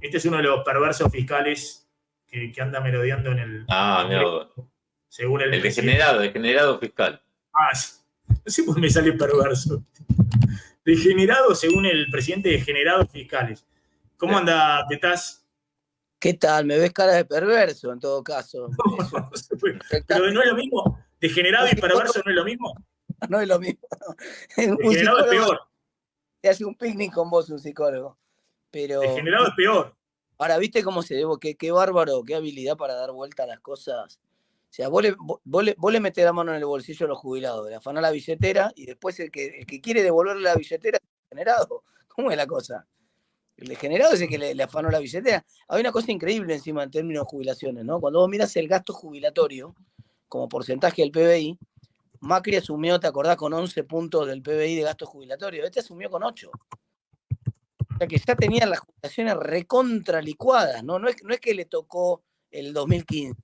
Este es uno de los perversos fiscales que anda merodeando en el Congreso, No. según el presidente. Degenerado fiscal. No sé por qué me sale perverso. Degenerado, según el presidente, degenerados fiscales. ¿Cómo anda, Tetaz? ¿Qué tal? Me ves cara de perverso en todo caso. No se puede. Pero no es lo mismo. Degenerado y perverso no es lo mismo. No es lo mismo. Un Degenerado es peor. te hace un picnic con vos, un psicólogo. Pero Degenerado es peor. ahora, ¿viste cómo se debo? Qué bárbaro, qué habilidad para dar vuelta a las cosas. O sea, vos le metés la mano en el bolsillo a los jubilados, le afanás la billetera y después el que quiere devolverle la billetera es degenerado. ¿Cómo es la cosa? El degenerado es el que le afanó la billetera. Hay una cosa increíble encima en términos de jubilaciones, ¿no? Cuando vos miras el gasto jubilatorio como porcentaje del PBI, Macri asumió, ¿te acordás? Con 11 puntos del PBI de gasto jubilatorio. Este asumió con 8. O sea que ya tenían las jubilaciones recontralicuadas, ¿no? No es que le tocó el 2015.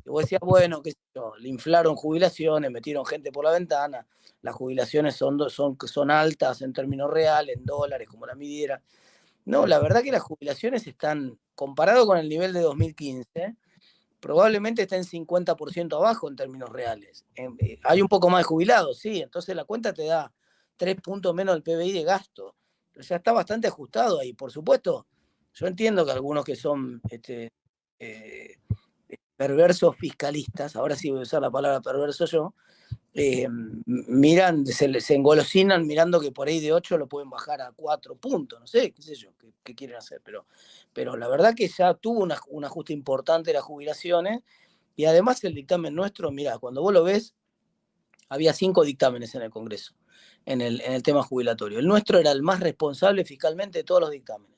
Y vos decías, bueno, qué sé yo, le inflaron jubilaciones, metieron gente por la ventana, las jubilaciones son altas en términos reales, en dólares, como la midiera. No, la verdad que las jubilaciones están, comparado con el nivel de 2015, probablemente estén 50% abajo en términos reales. Hay un poco más de jubilados, sí, entonces la cuenta te da 3 puntos menos del PBI de gasto. Pero ya está bastante ajustado ahí. Por supuesto, yo entiendo que algunos que son perversos fiscalistas, ahora sí voy a usar la palabra perverso yo, miran, se engolosinan mirando que por ahí de 8 lo pueden bajar a 4 puntos, no sé, qué sé yo, qué quieren hacer, pero la verdad que ya tuvo un ajuste importante de las jubilaciones y además el dictamen nuestro, mira, cuando vos lo ves, había 5 dictámenes en el Congreso, en el tema jubilatorio. El nuestro era el más responsable fiscalmente de todos los dictámenes.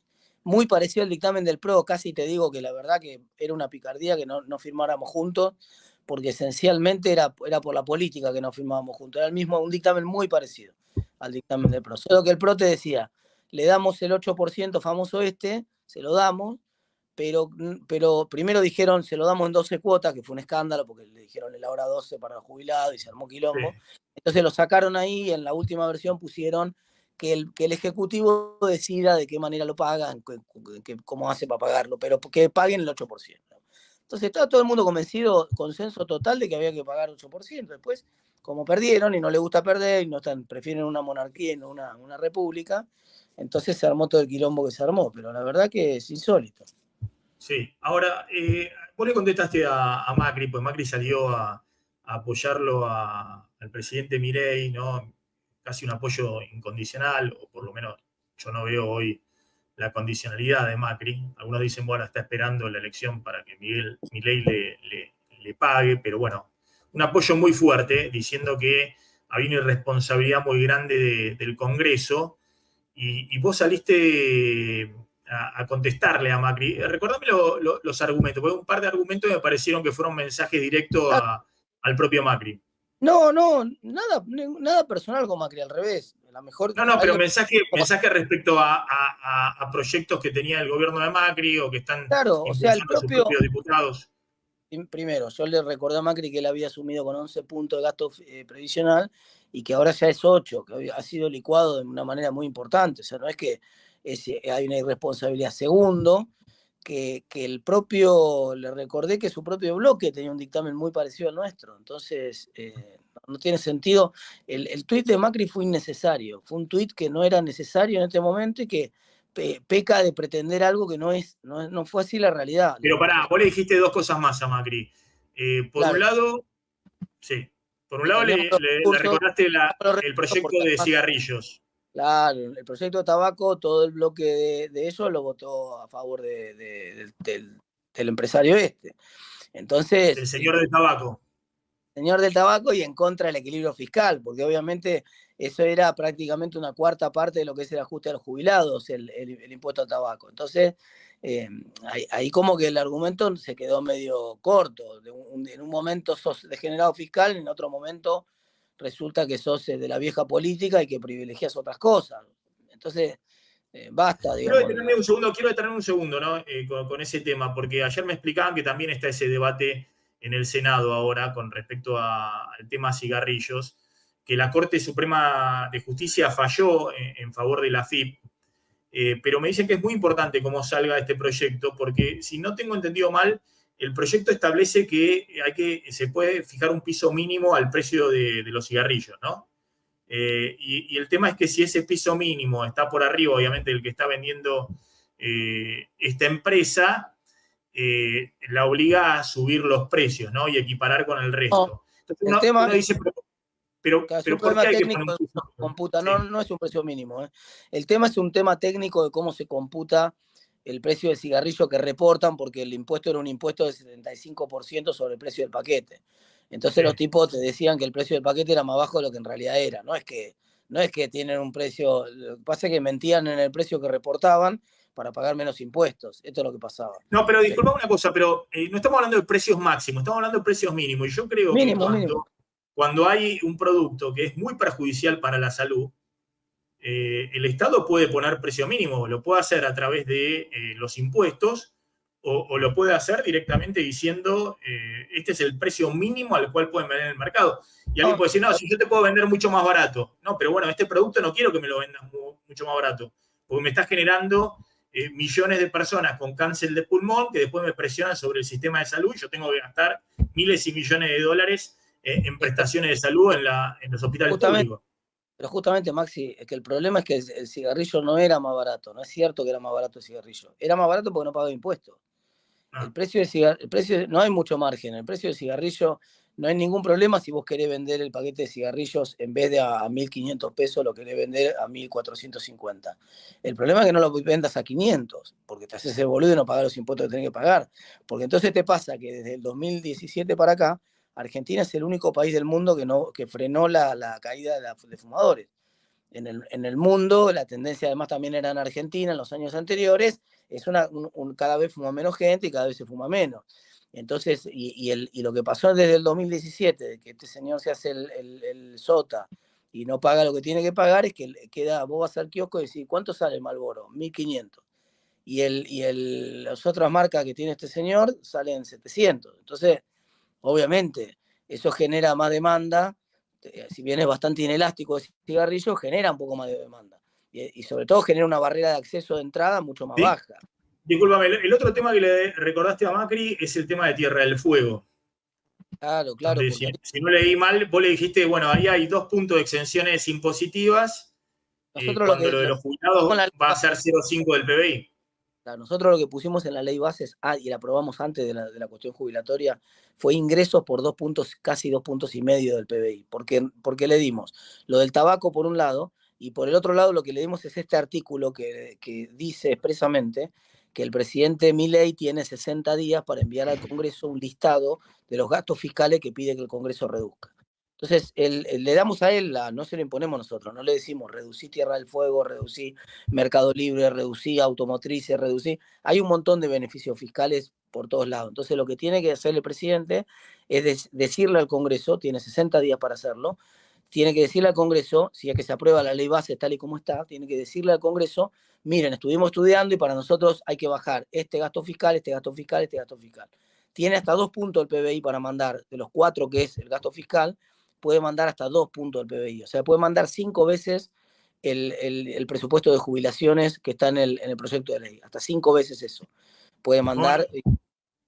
Muy parecido al dictamen del PRO, casi te digo que la verdad que era una picardía que no firmáramos juntos, porque esencialmente era por la política que no firmábamos juntos. Era un dictamen muy parecido al dictamen del PRO. Solo que el PRO te decía, le damos el 8% famoso se lo damos, pero primero dijeron, se lo damos en 12 cuotas, que fue un escándalo, porque le dijeron la hora 12 para los jubilados y se armó quilombo. Sí. Entonces lo sacaron ahí y en la última versión pusieron que el Ejecutivo decida de qué manera lo pagan, cómo hace para pagarlo, pero que paguen el 8%. Entonces estaba todo el mundo convencido, consenso total de que había que pagar 8%. Después, como perdieron y no les gusta perder, y prefieren una monarquía y no una república, entonces se armó todo el quilombo que se armó, pero la verdad que es insólito. Sí, ahora, vos le contestaste a Macri, pues Macri salió a apoyarlo al presidente Milei, ¿no? Casi un apoyo incondicional, o por lo menos yo no veo hoy la condicionalidad de Macri. Algunos dicen, bueno, está esperando la elección para que Milei le pague, pero bueno, un apoyo muy fuerte, diciendo que había una irresponsabilidad muy grande del Congreso, y vos saliste a contestarle a Macri. Recordame los argumentos, porque un par de argumentos me parecieron que fueron mensajes directos al propio Macri. No, nada personal con Macri, al revés. No, pero mensaje respecto a proyectos que tenía el gobierno de Macri o que están impulsando sus propios diputados. Primero, yo le recordé a Macri que él había asumido con 11 puntos de gasto previsional y que ahora ya es 8, que ha sido licuado de una manera muy importante. O sea, no es que hay una irresponsabilidad. Segundo, que le recordé que su propio bloque tenía un dictamen muy parecido al nuestro. Entonces, no tiene sentido. El tuit de Macri fue innecesario. Fue un tuit que no era necesario en este momento y que peca de pretender algo que no fue así la realidad. Pero pará, vos le dijiste dos cosas más a Macri. Por un lado, le recordaste el proyecto de cigarrillos. Claro, el proyecto de tabaco, todo el bloque de eso lo votó a favor del empresario este. Entonces, el señor del tabaco. Señor del tabaco y en contra del equilibrio fiscal, porque obviamente eso era prácticamente una cuarta parte de lo que es el ajuste a los jubilados, el impuesto al tabaco. Entonces, ahí como que el argumento se quedó medio corto. En un momento sos degenerado fiscal, en otro momento resulta que sos de la vieja política y que privilegias otras cosas. Entonces, basta, digamos. Quiero detenerme un segundo, ¿no? Con ese tema, porque ayer me explicaban que también está ese debate en el Senado ahora con respecto al tema cigarrillos, que la Corte Suprema de Justicia falló en favor de la AFIP, pero me dicen que es muy importante cómo salga este proyecto, porque si no tengo entendido mal, el proyecto establece que se puede fijar un piso mínimo al precio de los cigarrillos, ¿no? Y el tema es que si ese piso mínimo está por arriba, obviamente, del que está vendiendo esta empresa, la obliga a subir los precios, ¿no? Y equiparar con el No, resto. Entonces el tema uno dice, es un pero ¿por qué problema hay que poner técnico un de piso cómo se mínimo? computa, Sí. no es un precio mínimo. El tema es un tema técnico de cómo se computa el precio del cigarrillo que reportan, porque el impuesto era un impuesto de 75% sobre el precio del paquete. Entonces Sí. los tipos te decían que el precio del paquete era más bajo de lo que en realidad era. No es que tienen un precio, lo que pasa es que mentían en el precio que reportaban para pagar menos impuestos. Esto es lo que pasaba. No, pero disculpa una cosa, pero no estamos hablando de precios máximos, estamos hablando de precios mínimos. Y yo creo que Mínimo. cuando hay un producto que es muy perjudicial para la salud, el Estado puede poner precio mínimo, lo puede hacer a través de los impuestos o lo puede hacer directamente diciendo este es el precio mínimo al cual pueden vender en el mercado. Y alguien puede decir, no, si yo te puedo vender mucho más barato. No, pero bueno, este producto no quiero que me lo vendas mucho más barato, porque me estás generando millones de personas con cáncer de pulmón que después me presionan sobre el sistema de salud y yo tengo que gastar miles y millones de dólares en prestaciones de salud en los hospitales Justamente, públicos. pero justamente, Maxi, es que el problema es que el cigarrillo no era más barato. No es cierto que era más barato el cigarrillo. Era más barato porque no pagaba impuestos. Ah. No hay mucho margen. El precio del cigarrillo no hay ningún problema si vos querés vender el paquete de cigarrillos en vez de a 1.500 pesos, lo querés vender a 1.450. El problema es que no lo vendas a 500, porque te haces el boludo y no pagás los impuestos que tenés que pagar. Porque entonces te pasa que desde el 2017 para acá, Argentina es el único país del mundo que frenó la caída de fumadores. En el mundo, la tendencia además también era en Argentina en los años anteriores, es cada vez fuma menos gente y cada vez se fuma menos. Entonces, y lo que pasó desde el 2017, de que este señor se hace el sota y no paga lo que tiene que pagar, es que vos vas al kiosco y decís, ¿cuánto sale el Marlboro? 1.500. Las otras marcas que tiene este señor salen 700. Entonces, obviamente, eso genera más demanda. Si bien es bastante inelástico ese cigarrillo, genera un poco más de demanda. Y sobre todo genera una barrera de acceso de entrada mucho más ¿Sí? baja. Disculpame, el otro tema que le recordaste a Macri es el tema de Tierra del Fuego. Claro, Donde, porque si no leí mal, vos le dijiste, bueno, ahí hay 2 puntos de exenciones impositivas, nosotros cuando lo de los jubilados va a ser 0,5 del PBI. nosotros lo que pusimos en la ley bases, y la aprobamos antes de la cuestión jubilatoria, fue ingresos por 2 puntos, casi 2,5 puntos del PBI. Porque le dimos lo del tabaco por un lado, y por el otro lado lo que le dimos es este artículo que dice expresamente que el presidente Milei tiene 60 días para enviar al Congreso un listado de los gastos fiscales que pide que el Congreso reduzca. Entonces, le damos a él, no se lo imponemos nosotros, no le decimos reducí Tierra del Fuego, reducí Mercado Libre, reducí automotrices, reducí. Hay un montón de beneficios fiscales por todos lados. Entonces, lo que tiene que hacer el presidente es decirle al Congreso, tiene 60 días para hacerlo, tiene que decirle al Congreso, si es que se aprueba la ley base tal y como está, tiene que decirle al Congreso, miren, estuvimos estudiando y para nosotros hay que bajar este gasto fiscal, este gasto fiscal, este gasto fiscal. Tiene hasta 2 puntos el PBI para mandar, de los 4 que es el gasto fiscal, puede mandar hasta 2 puntos del PBI. O sea, puede mandar 5 veces el presupuesto de jubilaciones que está en el proyecto de ley. Hasta 5 veces eso. Puede mandar Con los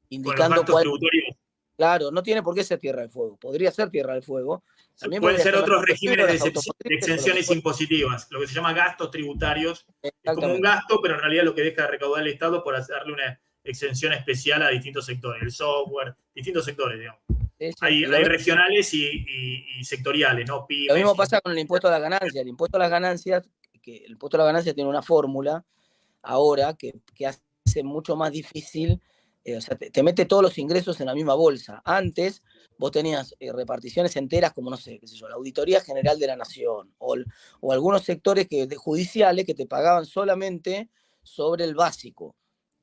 indicando gastos cuál. tributorios. Claro, no tiene por qué ser Tierra del Fuego. Podría ser Tierra del Fuego. También Pueden podría ser ser las otros regímenes las de automotrices o lo que exenciones fuera. impositivas, lo que se llama gastos tributarios. Es como un Exactamente. gasto, pero en realidad lo que deja de recaudar el Estado por hacerle una exención especial a distintos sectores, el software, distintos sectores, digamos. Sí, sí. Hay regionales y sectoriales, ¿no? Lo mismo Pymes. pasa con el impuesto a las ganancias. El impuesto a las ganancias, que el impuesto a las ganancias tiene una fórmula ahora que hace mucho más difícil, o sea, te mete todos los ingresos en la misma bolsa. Antes vos tenías reparticiones enteras como, no sé, qué sé yo, la Auditoría General de la Nación o algunos sectores judiciales que te pagaban solamente sobre el básico,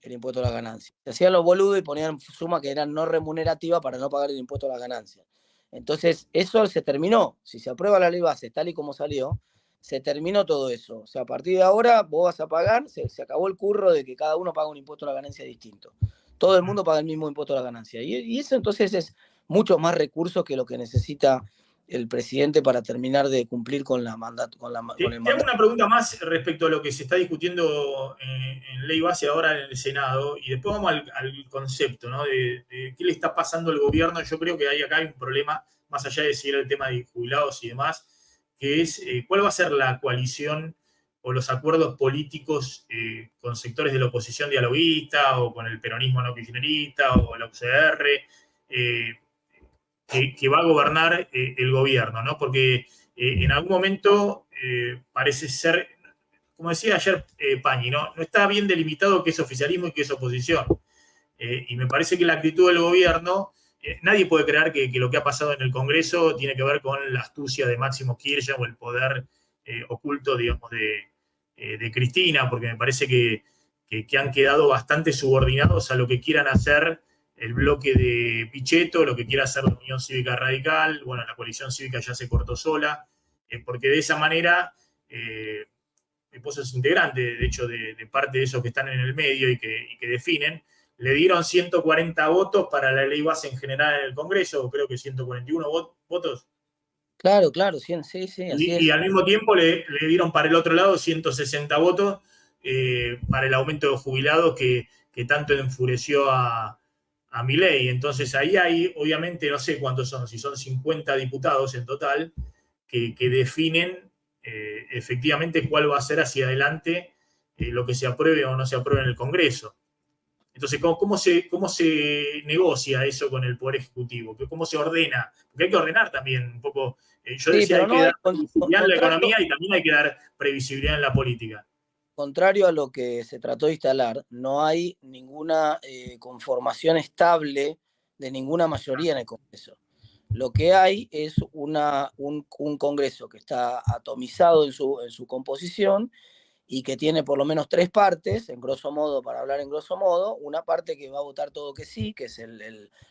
el impuesto a las ganancias. Se hacían los boludos y ponían sumas que eran no remunerativas para no pagar el impuesto a las ganancias. Entonces, eso se terminó. Si se aprueba la ley base tal y como salió, se terminó todo eso. O sea, a partir de ahora vos vas a pagar, se acabó el curro de que cada uno paga un impuesto a la ganancia distinto. Todo el mundo paga el mismo impuesto a la ganancia. Y eso entonces es mucho más recursos que lo que necesita el presidente para terminar de cumplir con el Te mandato. hago una pregunta más respecto a lo que se está discutiendo en ley base ahora en el Senado, y después vamos al concepto, ¿no? De qué le está pasando al gobierno. Yo creo que acá hay un problema, más allá de seguir el tema de jubilados y demás, que es cuál va a ser la coalición o los acuerdos políticos con sectores de la oposición dialoguista o con el peronismo no kirchnerista o la UCR, que va a gobernar el gobierno, ¿no? Porque en algún momento parece ser, como decía ayer Pañi, ¿no? No está bien delimitado qué es oficialismo y qué es oposición. Y me parece que la actitud del gobierno, nadie puede creer que lo que ha pasado en el Congreso tiene que ver con la astucia de Máximo Kirchner o el poder oculto, digamos, de Cristina, porque me parece que han quedado bastante subordinados a lo que quieran hacer el bloque de Pichetto, lo que quiera hacer la Unión Cívica Radical. Bueno, la coalición cívica ya se cortó sola, porque de esa manera vos sos integrante, de hecho, de parte de esos que están en el medio y que definen, le dieron 140 votos para la ley base en general en el Congreso, creo que 141 votos. Claro, claro, sí, sí, así Y es. al mismo tiempo le dieron para el otro lado 160 votos para el aumento de jubilados que tanto enfureció a Milei. Entonces ahí hay, obviamente, no sé cuántos son, si son 50 diputados en total, que definen efectivamente cuál va a ser hacia adelante lo que se apruebe o no se apruebe en el Congreso. Entonces, ¿cómo se negocia eso con el Poder Ejecutivo? ¿Cómo se ordena? Porque hay que ordenar también un poco. Yo Sí, decía, pero hay que no dar hay, previsibilidad en la economía y también hay que dar previsibilidad en la política. contrario a lo que se trató de instalar, no hay ninguna conformación estable de ninguna mayoría en el Congreso. Lo que hay es un Congreso que está atomizado en su composición y que tiene por lo menos tres partes, en grosso modo, para hablar en grosso modo, una parte que va a votar todo que sí, que es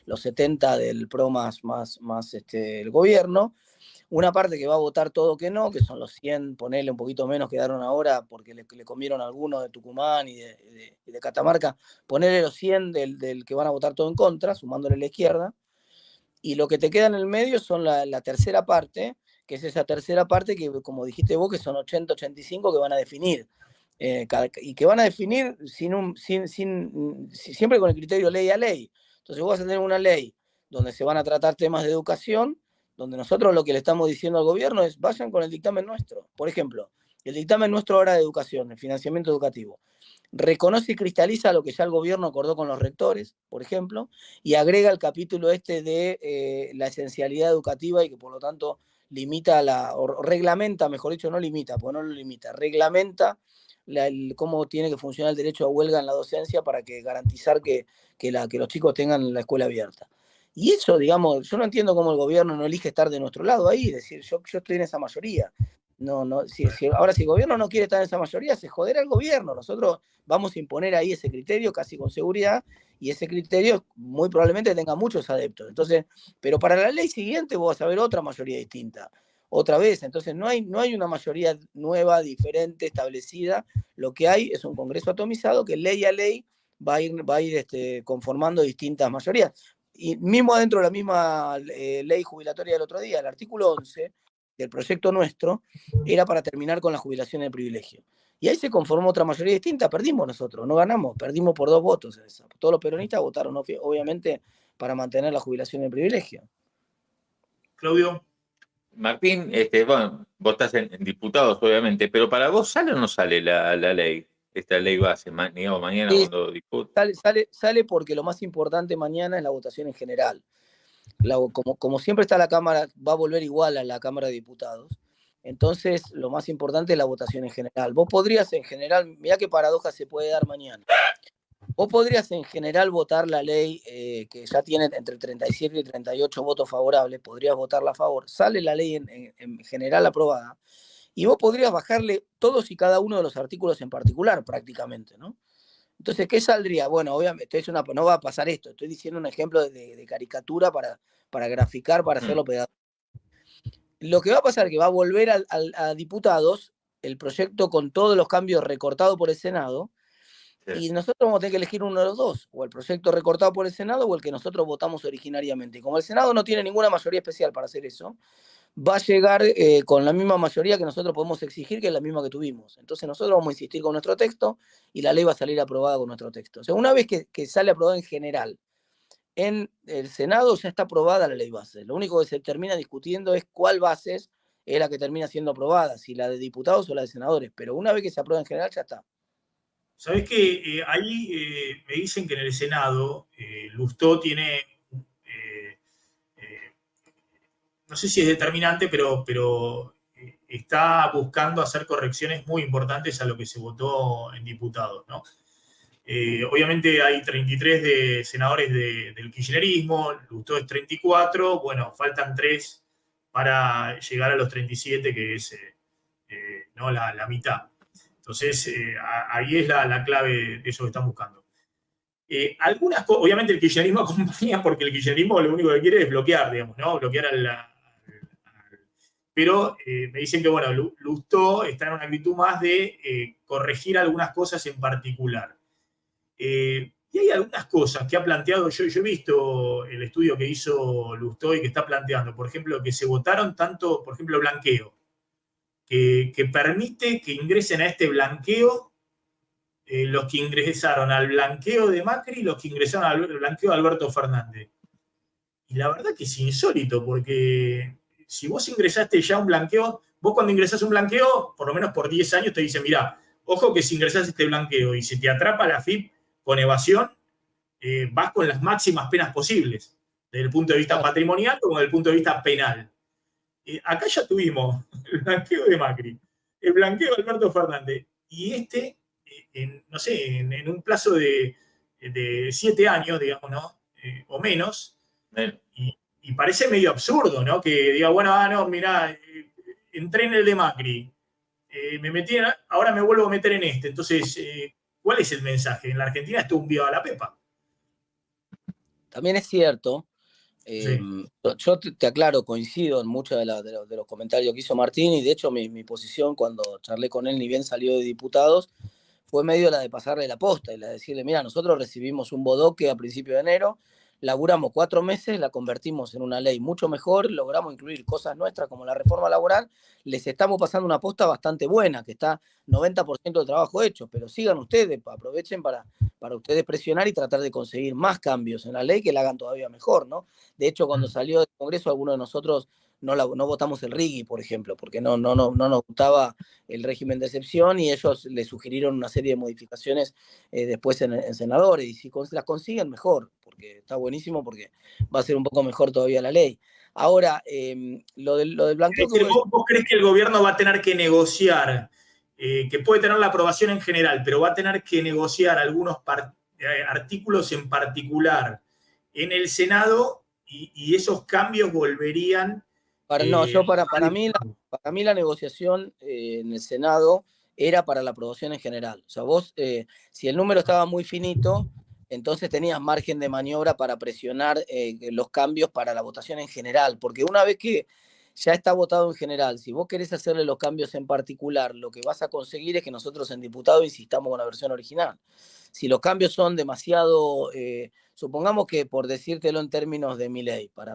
los 70 del PRO más el gobierno, una parte que va a votar todo que no, que son los 100, ponele un poquito menos, quedaron ahora porque le comieron algunos de Tucumán y de Catamarca, ponele los 100 del que van a votar todo en contra, sumándole la izquierda, y lo que te queda en el medio son la tercera parte, que es esa tercera parte que, como dijiste vos, que son 80, 85 que van a definir. Y que van a definir siempre con el criterio ley a ley. Entonces vos vas a tener una ley donde se van a tratar temas de educación, donde nosotros lo que le estamos diciendo al gobierno es vayan con el dictamen nuestro. Por ejemplo, el dictamen nuestro ahora de educación, el financiamiento educativo reconoce y cristaliza lo que ya el gobierno acordó con los rectores, por ejemplo, y agrega el capítulo de la esencialidad educativa y que por lo tanto limita o reglamenta, mejor dicho, no limita, porque no lo limita, reglamenta cómo tiene que funcionar el derecho a huelga en la docencia para garantizar que los chicos tengan la escuela abierta. Y eso, digamos, yo no entiendo cómo el gobierno no elige estar de nuestro lado ahí, es decir, yo estoy en esa mayoría. No, ahora, si el gobierno no quiere estar en esa mayoría, se joderá el gobierno. Nosotros vamos a imponer ahí ese criterio casi con seguridad, y ese criterio muy probablemente tenga muchos adeptos. Entonces, pero para la ley siguiente vos vas a ver otra mayoría distinta, otra vez. Entonces, no hay una mayoría nueva, diferente, establecida. Lo que hay es un Congreso atomizado que ley a ley va a ir conformando distintas mayorías. Y mismo dentro de la misma ley jubilatoria del otro día, el artículo 11 del proyecto nuestro era para terminar con la jubilación de privilegio. Y ahí se conformó otra mayoría distinta, perdimos nosotros, no ganamos, perdimos por 2 votos en esa. Todos los peronistas votaron, obviamente, para mantener la jubilación de privilegio. Claudio. Martín, bueno, vos estás en diputados, obviamente, pero para vos, ¿sale o no sale la ley? Esta ley base, digamos, mañana Sí, cuando discutan. sale porque lo más importante mañana es la votación en general. Como siempre está la Cámara, va a volver igual a la Cámara de Diputados. Entonces, lo más importante es la votación en general. Vos podrías en general, mirá qué paradoja se puede dar mañana. Vos podrías en general votar la ley que ya tiene entre 37 y 38 votos favorables, podrías votarla a favor. Sale la ley en general aprobada y vos podrías bajarle todos y cada uno de los artículos en particular prácticamente, ¿no? Entonces, ¿qué saldría? Bueno, obviamente no va a pasar esto. Estoy diciendo un ejemplo de caricatura para graficar, para hacerlo pedagógico. Lo que va a pasar es que va a volver a diputados el proyecto con todos los cambios recortados por el Senado, sí. Y nosotros vamos a tener que elegir uno de los dos, o el proyecto recortado por el Senado o el que nosotros votamos originariamente. Y como el Senado no tiene ninguna mayoría especial para hacer eso, va a llegar con la misma mayoría que nosotros podemos exigir, que es la misma que tuvimos. Entonces nosotros vamos a insistir con nuestro texto y la ley va a salir aprobada con nuestro texto. O sea, una vez que sale aprobada en general, en el Senado ya está aprobada la ley base. Lo único que se termina discutiendo es cuál bases es la que termina siendo aprobada, si la de diputados o la de senadores. Pero una vez que se aprueba en general, ya está. Sabés que ahí me dicen que en el Senado Lustó tiene, eh, no sé si es determinante, pero está buscando hacer correcciones muy importantes a lo que se votó en diputados, ¿no? Obviamente hay 33 de senadores del kirchnerismo, Lustó es 34, bueno, faltan 3 para llegar a los 37, que es ¿no? la mitad. Entonces, ahí es la clave de eso que están buscando. Algunas cosas, obviamente el kirchnerismo acompaña porque el kirchnerismo lo único que quiere es bloquear, digamos, ¿no? Bloquear pero me dicen que, bueno, Lustó está en una actitud más de corregir algunas cosas en particular. Y hay algunas cosas que ha planteado, yo he visto el estudio que hizo Lustó y que está planteando, por ejemplo, que se votaron tanto, por ejemplo, blanqueo, que permite que ingresen a este blanqueo los que ingresaron al blanqueo de Macri y los que ingresaron al blanqueo de Alberto Fernández. Y la verdad que es insólito, porque si vos ingresaste ya a un blanqueo, vos cuando ingresás a un blanqueo, por lo menos por 10 años, te dicen, mirá, ojo que si ingresás a este blanqueo y se te atrapa la FIP con evasión, vas con las máximas penas posibles, desde el punto de vista patrimonial como desde el punto de vista penal. Acá ya tuvimos el blanqueo de Macri, el blanqueo de Alberto Fernández, y no sé, en un plazo de 7 años, digamos, ¿no? O menos, y parece medio absurdo, ¿no? Que diga, bueno, no, mirá, entré en el de Macri, me metí ahora me vuelvo a meter en este. Entonces, ¿cuál es el mensaje? En la Argentina esto es un viva a la pepa. También es cierto, Sí. yo te aclaro, coincido en muchos de los comentarios que hizo Martín, y de hecho mi posición cuando charlé con él, ni bien salió de diputados, fue medio la de pasarle la posta y la de decirle, mira, nosotros recibimos un bodoque a principio de enero, laburamos 4 meses, la convertimos en una ley mucho mejor, logramos incluir cosas nuestras como la reforma laboral, les estamos pasando una posta bastante buena, que está 90% del trabajo hecho, pero sigan ustedes, aprovechen para ustedes presionar y tratar de conseguir más cambios en la ley que la hagan todavía mejor, ¿no? De hecho, cuando salió del Congreso, algunos de nosotros no votamos el RIGI, por ejemplo, porque no nos gustaba el régimen de excepción, y ellos le sugirieron una serie de modificaciones después en senadores, y si las consiguen, mejor, porque está buenísimo, porque va a ser un poco mejor todavía la ley. Ahora, lo del blanqueo... ¿Vos crees que el gobierno va a tener que negociar, que puede tener la aprobación en general, pero va a tener que negociar algunos artículos en particular en el Senado, y esos cambios volverían... Para mí la negociación en el Senado era para la aprobación en general. O sea, vos, si el número estaba muy finito, entonces tenías margen de maniobra para presionar los cambios para la votación en general, porque una vez que ya está votado en general, si vos querés hacerle los cambios en particular, lo que vas a conseguir es que nosotros en diputado insistamos con la versión original. Si los cambios son demasiado, supongamos que, por decírtelo en términos de mi ley, por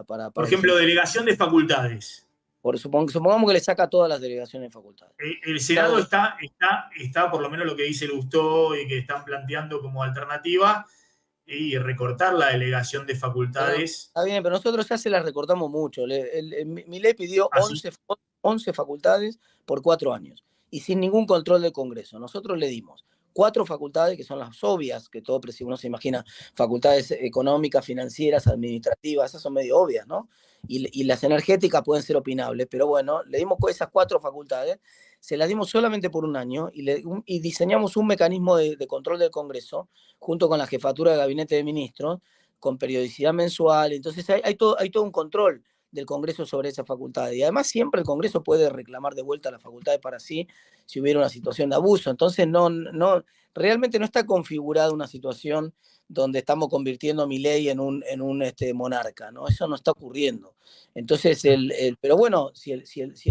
ejemplo, delegación de facultades. Supongamos que le saca todas las delegaciones de facultades. El Senado está, por lo menos lo que dice Lustó y que están planteando como alternativa, y recortar la delegación de facultades. Está bien, pero nosotros ya se las recortamos mucho. Mi ley pidió 11 facultades por 4 años y sin ningún control del Congreso. Nosotros le dimos 4 facultades, que son las obvias, que todo uno se imagina, facultades económicas, financieras, administrativas, esas son medio obvias, ¿no? Y las energéticas pueden ser opinables, pero bueno, le dimos esas 4 facultades, se las dimos solamente por un año, y diseñamos un mecanismo de control del Congreso junto con la jefatura de gabinete de ministros, con periodicidad mensual. Entonces hay todo un control del Congreso sobre esa facultad. Y además siempre el Congreso puede reclamar de vuelta las facultades para sí si hubiera una situación de abuso. Entonces realmente no está configurada una situación donde estamos convirtiendo a Milei en un monarca, ¿no? Eso no está ocurriendo. Entonces, pero bueno, si el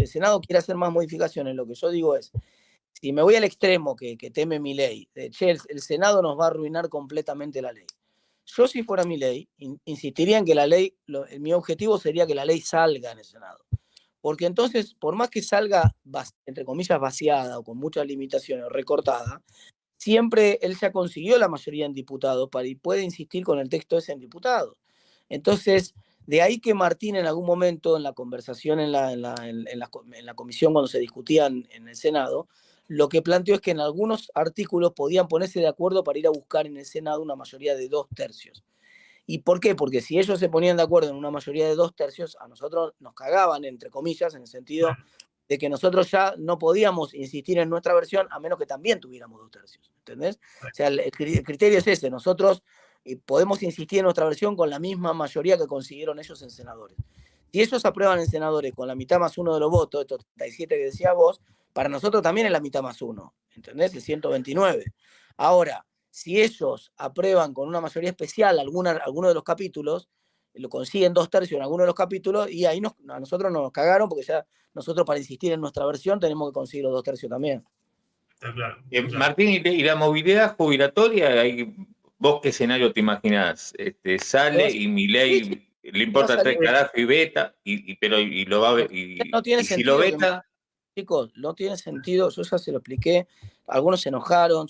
Senado quiere hacer más modificaciones, lo que yo digo es, si me voy al extremo que teme Milei, el Senado nos va a arruinar completamente la ley. Yo, si fuera Milei, insistiría en que la ley, mi objetivo sería que la ley salga en el Senado. porque entonces, por más que salga, entre comillas, vaciada o con muchas limitaciones o recortada, siempre él ya consiguió la mayoría en diputados y puede insistir con el texto ese en diputados. Entonces, de ahí que Martín en algún momento en la conversación en la comisión cuando se discutían en el Senado, lo que planteó es que en algunos artículos podían ponerse de acuerdo para ir a buscar en el Senado una mayoría de 2/3. ¿Y por qué? Porque si ellos se ponían de acuerdo en una mayoría de 2/3, a nosotros nos cagaban, entre comillas, en el sentido de que nosotros ya no podíamos insistir en nuestra versión a menos que también tuviéramos 2/3. ¿Entendés? O sea, el criterio es ese. Nosotros podemos insistir en nuestra versión con la misma mayoría que consiguieron ellos en senadores. Si ellos aprueban en senadores con la mitad más uno de los votos, estos 37 que decías vos, para nosotros también es la mitad más uno. ¿Entendés? El 129. Ahora, si ellos aprueban con una mayoría especial alguno de los capítulos, lo consiguen 2/3 en alguno de los capítulos, y ahí a nosotros nos cagaron, porque ya nosotros para insistir en nuestra versión tenemos que conseguir los 2/3 también. Está claro. Martín, ¿y la movilidad jubilatoria? ¿Vos qué escenario te imaginás? Sale y Milei le importa 3 carajos y veta, pero lo va a ver. No tiene si sentido lo veta. Chicos, no tiene sentido, yo ya se lo expliqué, algunos se enojaron,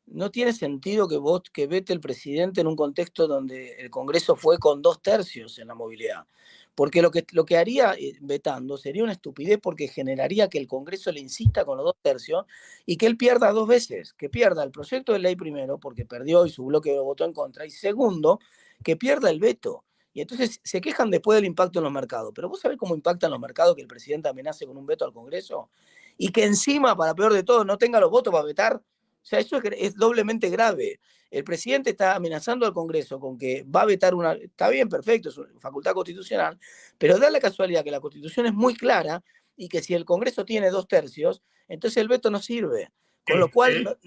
no tiene sentido que vete el presidente en un contexto donde el Congreso fue con 2/3 en la movilidad. Porque lo que haría vetando sería una estupidez, porque generaría que el Congreso le insista con los 2/3 y que él pierda 2 veces, que pierda el proyecto de ley primero, porque perdió y su bloque lo votó en contra, y segundo, que pierda el veto. Y entonces se quejan después del impacto en los mercados. Pero vos sabés cómo impactan los mercados que el presidente amenace con un veto al Congreso y que encima, para peor de todo, no tenga los votos para vetar. O sea, eso es doblemente grave. El presidente está amenazando al Congreso con que va a vetar una... Está bien, perfecto, es una facultad constitucional, pero da la casualidad que la Constitución es muy clara y que si el Congreso tiene 2/3, entonces el veto no sirve. Con lo cual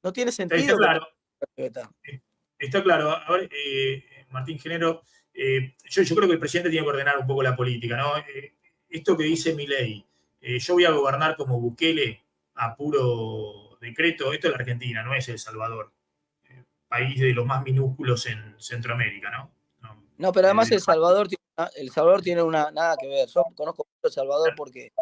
no tiene sentido. Está claro. Está claro. A ver, Martín Genero, yo creo que el presidente tiene que ordenar un poco la política, ¿no? Esto que dice Milei, yo voy a gobernar como Bukele a puro decreto, esto es la Argentina, no es El Salvador, país de los más minúsculos en Centroamérica, ¿no? No, pero además El Salvador tiene una nada que ver. Yo conozco mucho El Salvador porque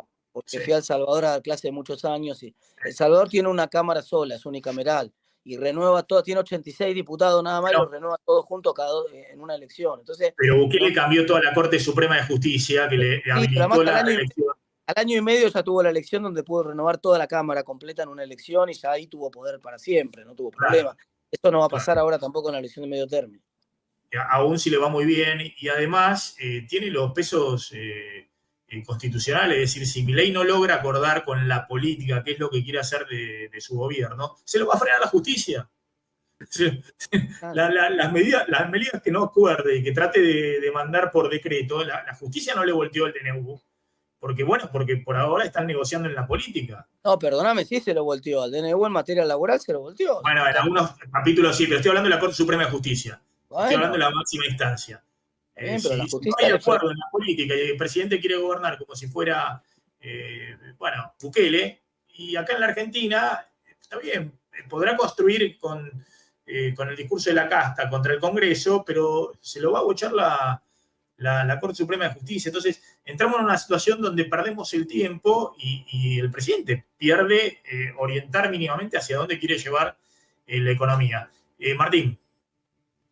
sí. Fui a El Salvador a dar clase de muchos años, y El Salvador tiene una cámara sola, es unicameral, y renueva todo, tiene 86 diputados nada más, y los renueva todos juntos en una elección. Entonces, pero Bukele cambió toda la Corte Suprema de Justicia, que le habilitó la elección. Al año y medio ya tuvo la elección donde pudo renovar toda la Cámara completa en una elección, y ya ahí tuvo poder para siempre, no tuvo problema. Esto no va a pasar ahora tampoco en la elección de medio término. Aún si le va muy bien, y además tiene los pesos constitucionales, es decir, si Milei no logra acordar con la política, qué es lo que quiere hacer de su gobierno, se lo va a frenar la justicia. Las medidas que no acuerde y que trate de mandar por decreto, la justicia no le volteó el DNU, porque por ahora están negociando en la política. No, perdóname, sí se lo volteó. Al DNU en materia laboral se lo volteó. Bueno, en algunos capítulos sí, pero estoy hablando de la Corte Suprema de Justicia. Estoy hablando de la máxima instancia. Bien, pero la justicia no hay acuerdo en la política y el presidente quiere gobernar como si fuera, Bukele, y acá en la Argentina, está bien, podrá construir con el discurso de la casta contra el Congreso, pero se lo va a bochar la Corte Suprema de Justicia. Entonces, entramos en una situación donde perdemos el tiempo y el presidente pierde orientar mínimamente hacia dónde quiere llevar la economía. Martín.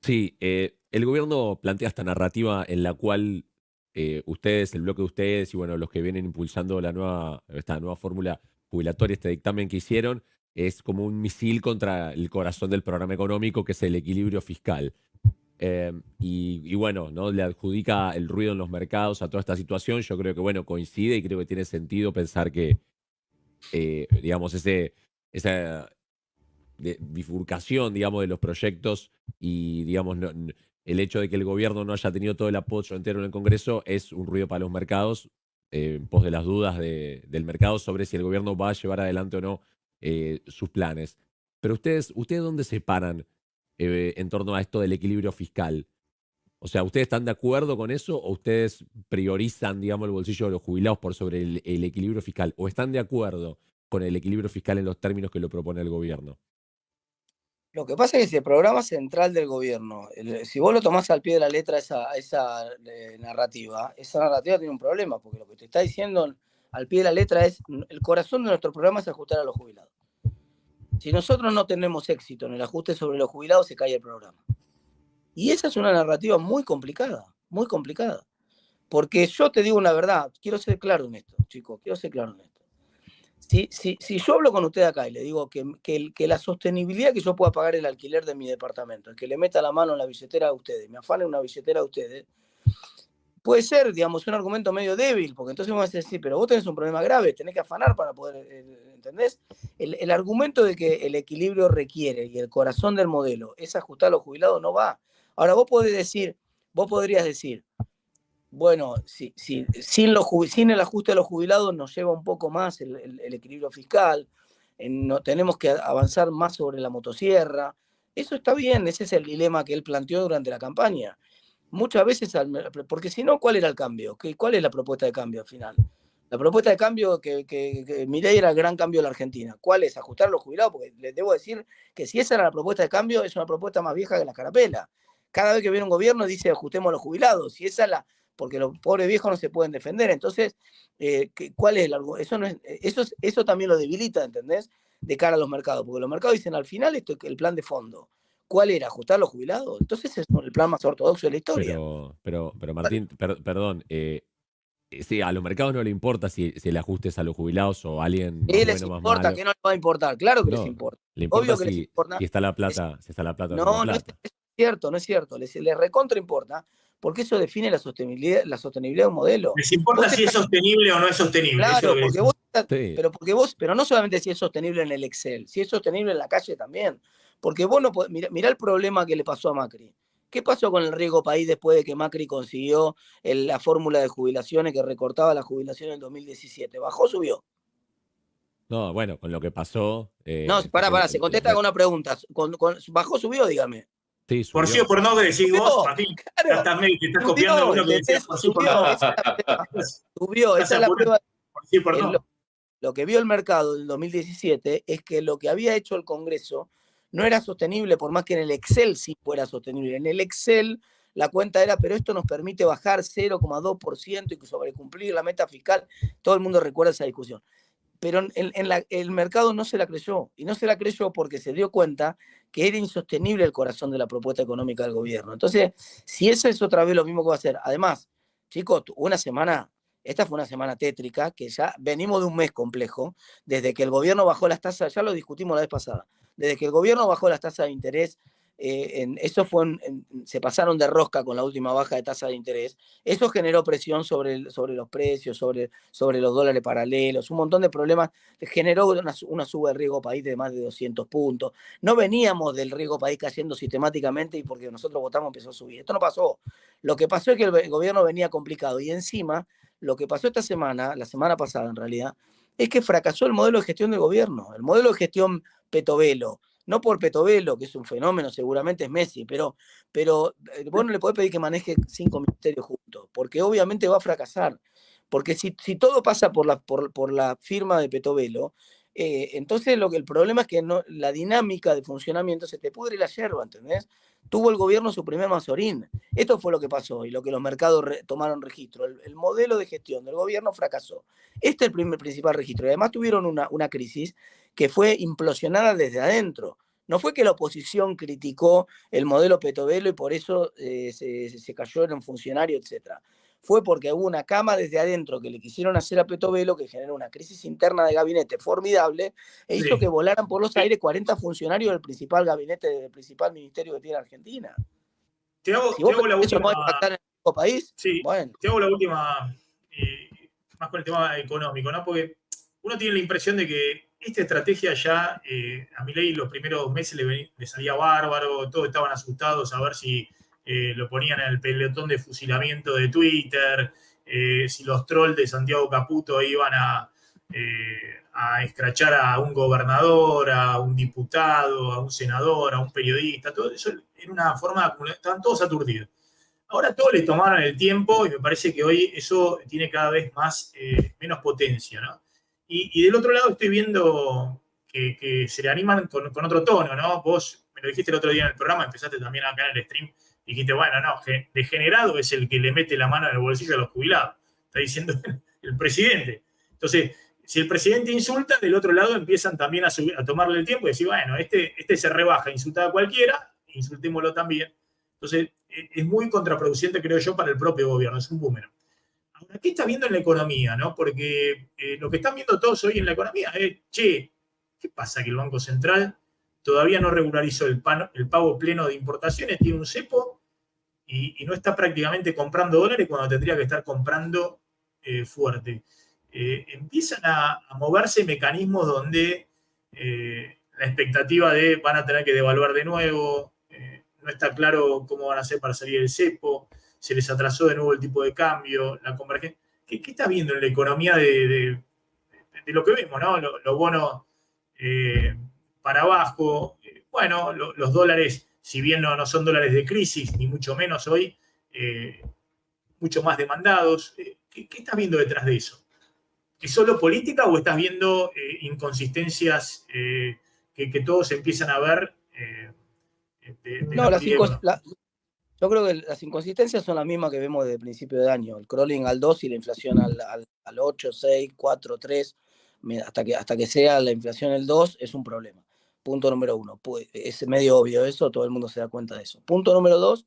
Sí, el gobierno plantea esta narrativa en la cual ustedes, el bloque de ustedes y bueno, los que vienen impulsando esta nueva fórmula jubilatoria, este dictamen que hicieron, es como un misil contra el corazón del programa económico, que es el equilibrio fiscal. Y bueno, ¿no? Le adjudica el ruido en los mercados a toda esta situación. Yo creo que bueno, coincide y creo que tiene sentido pensar que, digamos, esa bifurcación, digamos, de los proyectos y, digamos, el hecho de que el gobierno no haya tenido todo el apoyo entero en el Congreso es un ruido para los mercados, en pos de las dudas del mercado sobre si el gobierno va a llevar adelante o no sus planes. Pero ustedes ¿dónde se paran en torno a esto del equilibrio fiscal? O sea, ¿ustedes están de acuerdo con eso o ustedes priorizan, digamos, el bolsillo de los jubilados por sobre el equilibrio fiscal? ¿O están de acuerdo con el equilibrio fiscal en los términos que lo propone el gobierno? Lo que pasa es que si el programa central del gobierno, si vos lo tomás al pie de la letra esa narrativa tiene un problema, porque lo que te está diciendo al pie de la letra es, el corazón de nuestro programa es ajustar a los jubilados. Si nosotros no tenemos éxito en el ajuste sobre los jubilados, se cae el programa. Y esa es una narrativa muy complicada, muy complicada. Porque yo te digo una verdad, quiero ser claro en esto, chicos, quiero ser claro en esto. Si yo hablo con usted acá y le digo que la sostenibilidad que yo pueda pagar el alquiler de mi departamento, el que le meta la mano en la billetera a ustedes, me afane una billetera a ustedes, puede ser, digamos, un argumento medio débil, porque entonces vamos a decir, sí, pero vos tenés un problema grave, tenés que afanar para poder, ¿entendés? El argumento de que el equilibrio requiere y el corazón del modelo es ajustar a los jubilados no va. Ahora, vos podrías decir, bueno, sin el ajuste a los jubilados nos lleva un poco más el equilibrio fiscal, tenemos que avanzar más sobre la motosierra. Eso está bien, ese es el dilema que él planteó durante la campaña. Muchas veces, porque si no, ¿cuál era el cambio? ¿Cuál es la propuesta de cambio al final? La propuesta de cambio que Milei era el gran cambio de la Argentina. ¿Cuál es? Ajustar a los jubilados, porque les debo decir que si esa era la propuesta de cambio, es una propuesta más vieja que la carapela. Cada vez que viene un gobierno dice ajustemos a los jubilados, y esa es porque los pobres viejos no se pueden defender. Entonces, ¿cuál es el argumento? Eso también lo debilita, ¿entendés? De cara a los mercados, porque los mercados dicen al final esto es el plan de fondo. ¿Cuál era? ¿Ajustar a los jubilados? Entonces es el plan más ortodoxo de la historia. Pero Martín, perdón, sí, a los mercados no le importa si el ajuste es a los jubilados o a alguien más les bueno, más importa, malo. ¿qué no les va a importar? Claro que No, les importa. le importa Obvio que les importa. si está la plata, si está la plata o No, no hay no es plata. cierto, no es cierto. Les recontra importa, porque eso define la sostenibilidad de un modelo. ¿Les importa si es sostenible o no es sostenible? Claro, Eso porque vos, Sí. pero no solamente si es sostenible en el Excel, si es sostenible en la calle también. Porque vos no podés, mirá el problema que le pasó a Macri. ¿Qué pasó con el riesgo país después de que Macri consiguió la fórmula de jubilaciones que recortaba la jubilación en el 2017? ¿Bajó o subió? No, bueno, con lo que pasó. No, pará, se contesta con una pregunta. ¿Bajó o subió? Dígame. Sí, por sí o subió. por no, que decís vos, Martín, Claro, te estás copiando alguno que decía por sí o por no. Subió, esa es la prueba. Por sí o por no. Lo que vio el mercado del 2017 es que lo que había hecho el Congreso no era sostenible, por más que en el Excel sí fuera sostenible. En el Excel la cuenta era, pero esto nos permite bajar 0,2% y sobrecumplir la meta fiscal. Todo el mundo recuerda esa discusión. Pero el mercado no se la creyó, y no se la creyó porque se dio cuenta que era insostenible el corazón de la propuesta económica del gobierno. Entonces, si eso es otra vez lo mismo que va a hacer, además, chicos, esta fue una semana tétrica, que ya venimos de un mes complejo, desde que el gobierno bajó las tasas, ya lo discutimos la vez pasada, desde que el gobierno bajó las tasas de interés, se pasaron de rosca con la última baja de tasa de interés. Eso generó presión sobre los precios, sobre los dólares paralelos, un montón de problemas. Generó una suba del riesgo país de más de 200 puntos. No veníamos del riesgo país cayendo sistemáticamente y porque nosotros votamos empezó a subir. Esto no pasó. Lo que pasó es que el gobierno venía complicado y encima lo que pasó esta semana, la semana pasada en realidad, es que fracasó el modelo de gestión del gobierno, el modelo de gestión Petovelo. No por Petovelo, que es un fenómeno, seguramente es Messi, pero vos no le podés pedir que maneje 5 ministerios juntos, porque obviamente va a fracasar. Porque si todo pasa por la firma de Petovelo, entonces el problema es que la dinámica de funcionamiento se te pudre la yerba, ¿entendés? Tuvo el gobierno su primer mazorín. Esto fue lo que pasó y lo que los mercados tomaron registro. El modelo de gestión del gobierno fracasó. Este es el principal registro. Y además tuvieron una crisis que fue implosionada desde adentro. No fue que la oposición criticó el modelo Petovelo y por eso se cayó en un funcionario, etc. Fue porque hubo una cama desde adentro que le quisieron hacer a Petovelo, que generó una crisis interna de gabinete formidable e hizo que volaran por los aires 40 funcionarios del principal gabinete, del principal ministerio que tiene Argentina. Te hago la última. ¿En el país? Sí, bueno. Te hago la última, más con el tema económico, ¿no? Porque uno tiene la impresión de que esta estrategia ya, a Milei los primeros meses le salía bárbaro, todos estaban asustados a ver si lo ponían en el pelotón de fusilamiento de Twitter, si los trolls de Santiago Caputo iban a escrachar a un gobernador, a un diputado, a un senador, a un periodista, todo eso era una forma de acumular, estaban todos aturdidos. Ahora todos le tomaron el tiempo y me parece que hoy eso tiene cada vez menos potencia, ¿no? Y del otro lado estoy viendo que se le animan con otro tono, ¿no? Vos me lo dijiste el otro día en el programa, empezaste también acá en el stream, dijiste, bueno, no, degenerado es el que le mete la mano en el bolsillo a los jubilados, está diciendo el presidente. Entonces, si el presidente insulta, del otro lado empiezan también a tomarle el tiempo y decir, bueno, este se rebaja, insulta a cualquiera, insultémoslo también. Entonces, es muy contraproducente, creo yo, para el propio gobierno, es un boomerang. Ahora, ¿qué está viendo en la economía? ¿No? Porque lo que están viendo todos hoy en la economía es, che, ¿qué pasa? Que el Banco Central todavía no regularizó el pago pleno de importaciones, tiene un cepo y no está prácticamente comprando dólares cuando tendría que estar comprando fuerte. Empiezan a moverse mecanismos donde la expectativa de van a tener que devaluar de nuevo, no está claro cómo van a hacer para salir del cepo, se les atrasó de nuevo el tipo de cambio, la convergencia. ¿Qué está viendo en la economía de lo que vemos, ¿no? Los bonos para abajo, bueno, los dólares, si bien no son dólares de crisis, ni mucho menos hoy, mucho más demandados. ¿Qué estás viendo detrás de eso? ¿Es solo política o estás viendo inconsistencias que todos empiezan a ver de No, la política? yo creo que las inconsistencias son las mismas que vemos desde el principio de año. El crawling al 2 y la inflación al 8, 6, 4, 3, hasta que sea la inflación el 2 es un problema. Punto número 1. Pues, es medio obvio eso, todo el mundo se da cuenta de eso. Punto número 2,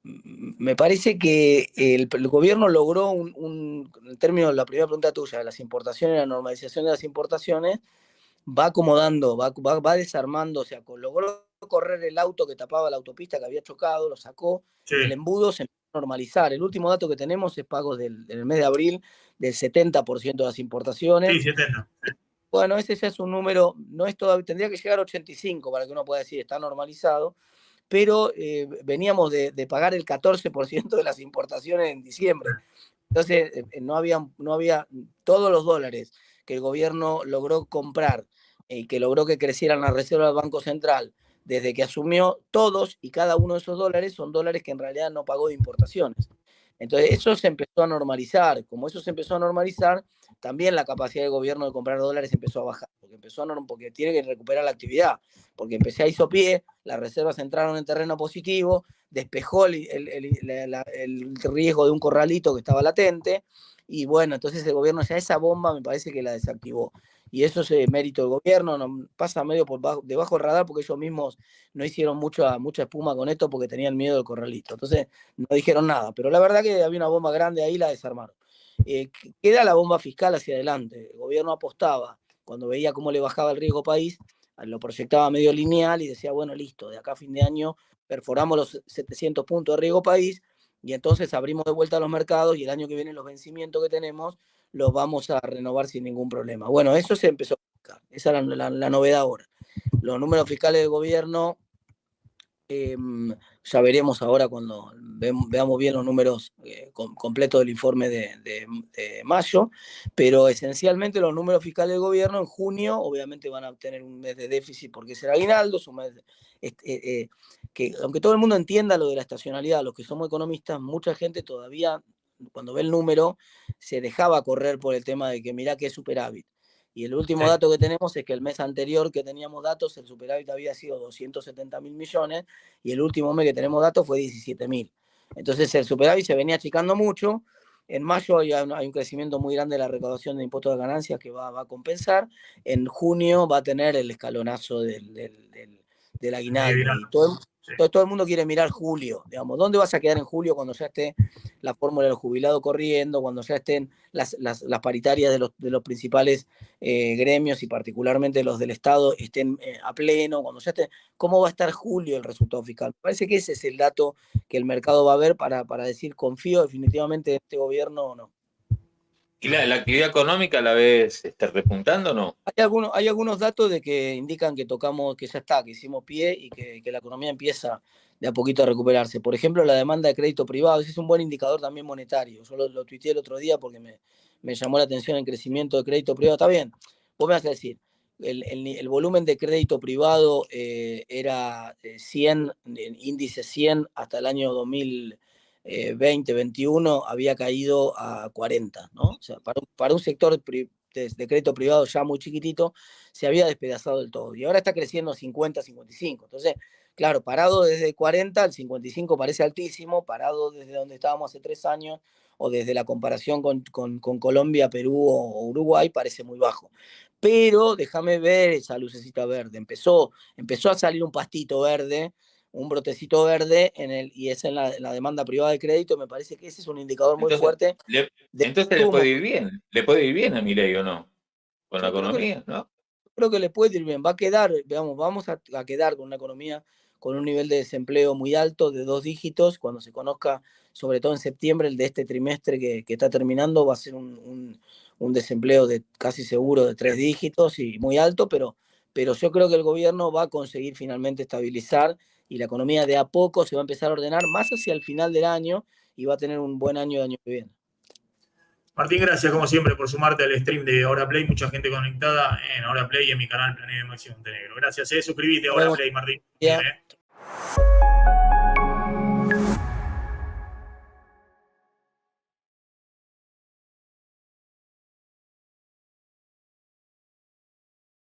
me parece que el gobierno logró en términos de la primera pregunta tuya, de las importaciones, la normalización de las importaciones, va acomodando, va desarmando, o sea, logró correr el auto que tapaba la autopista que había chocado, lo sacó, Sí. y el embudo se empezó a normalizar. El último dato que tenemos es pagos del mes de abril del 70% de las importaciones. Sí, 70. Bueno, ese ya es un número, no es todavía, tendría que llegar a 85 para que uno pueda decir está normalizado, pero veníamos de pagar el 14% de las importaciones en diciembre. Entonces, no había todos los dólares que el gobierno logró comprar y que logró que crecieran las reservas del Banco Central desde que asumió, todos y cada uno de esos dólares son dólares que en realidad no pagó de importaciones. Entonces, eso se empezó a normalizar. Como eso se empezó a normalizar, también la capacidad del gobierno de comprar dólares empezó a bajar, porque tiene que recuperar la actividad, porque empecé a hizo pie, las reservas entraron en terreno positivo, despejó el riesgo de un corralito que estaba latente, y bueno, entonces el gobierno ya esa bomba me parece que la desactivó. Y eso es mérito del gobierno, no, pasa medio debajo del radar porque ellos mismos no hicieron mucha espuma con esto porque tenían miedo del corralito. Entonces no dijeron nada, pero la verdad que había una bomba grande ahí, la desarmaron. Queda la bomba fiscal hacia adelante. El gobierno apostaba, cuando veía cómo le bajaba el riesgo país, lo proyectaba medio lineal y decía, bueno, listo, de acá a fin de año perforamos los 700 puntos de riesgo país y entonces abrimos de vuelta los mercados y el año que viene los vencimientos que tenemos los vamos a renovar sin ningún problema. Bueno, eso se empezó a buscar. Esa es la novedad ahora. Los números fiscales del gobierno, ya veremos ahora cuando veamos bien los números completos del informe de mayo, pero esencialmente los números fiscales del gobierno en junio obviamente van a tener un mes de déficit porque es el aguinaldo, es un mes que aunque todo el mundo entienda lo de la estacionalidad, los que somos economistas, mucha gente todavía cuando ve el número se dejaba correr por el tema de que mirá que es superávit. Y el último dato que tenemos es que el mes anterior que teníamos datos, el superávit había sido 270.000 millones y el último mes que tenemos datos fue 17.000. Entonces el superávit se venía achicando mucho. En mayo hay un crecimiento muy grande de la recaudación de impuestos de ganancias que va a compensar. En junio va a tener el escalonazo del aguinaldo. Y todo el mundo quiere mirar julio. Digamos, ¿dónde vas a quedar en julio cuando ya esté la fórmula de los jubilados corriendo, cuando ya estén las paritarias de los principales gremios y particularmente los del Estado estén a pleno, cuando ya esté, ¿cómo va a estar julio el resultado fiscal? Me parece que ese es el dato que el mercado va a ver para decir confío definitivamente en este gobierno o no. ¿Y la actividad económica la ves repuntando o no? Hay algunos datos de que indican que tocamos, que ya está, que hicimos pie y que la economía empieza de a poquito a recuperarse. Por ejemplo, la demanda de crédito privado, ese es un buen indicador también monetario. Yo lo tuiteé el otro día porque me llamó la atención el crecimiento de crédito privado. Está bien, vos me vas a decir, el volumen de crédito privado era 100, índice 100 hasta el año 2020, 21 había caído a 40, ¿no? O sea, para un sector de crédito privado ya muy chiquitito, se había despedazado del todo. Y ahora está creciendo 50, 55. Entonces, claro, parado desde 40, el 55 parece altísimo, parado desde donde estábamos hace 3 años, o desde la comparación con Colombia, Perú o Uruguay, parece muy bajo. Pero déjame ver esa lucecita verde. Empezó a salir un pastito verde, un brotecito verde, y es en la demanda privada de crédito. Me parece que ese es un indicador muy fuerte. Entonces le puede ir bien. Le puede ir bien a Milei, ¿o no? Con la economía, ¿no? Creo que le puede ir bien. Va a quedar, vamos a quedar con una economía con un nivel de desempleo muy alto, de 2 dígitos. Cuando se conozca, sobre todo en septiembre, el de este trimestre que está terminando, va a ser un desempleo de casi seguro de 3 dígitos y muy alto, pero yo creo que el gobierno va a conseguir finalmente estabilizar y la economía de a poco se va a empezar a ordenar más hacia el final del año y va a tener un buen año el año que viene. Martín, gracias como siempre por sumarte al stream de Ahora Play. Mucha gente conectada en Ahora Play y en mi canal Planeta Máximo Montenegro. Gracias, suscribite a Ahora Play, Martín. Bien,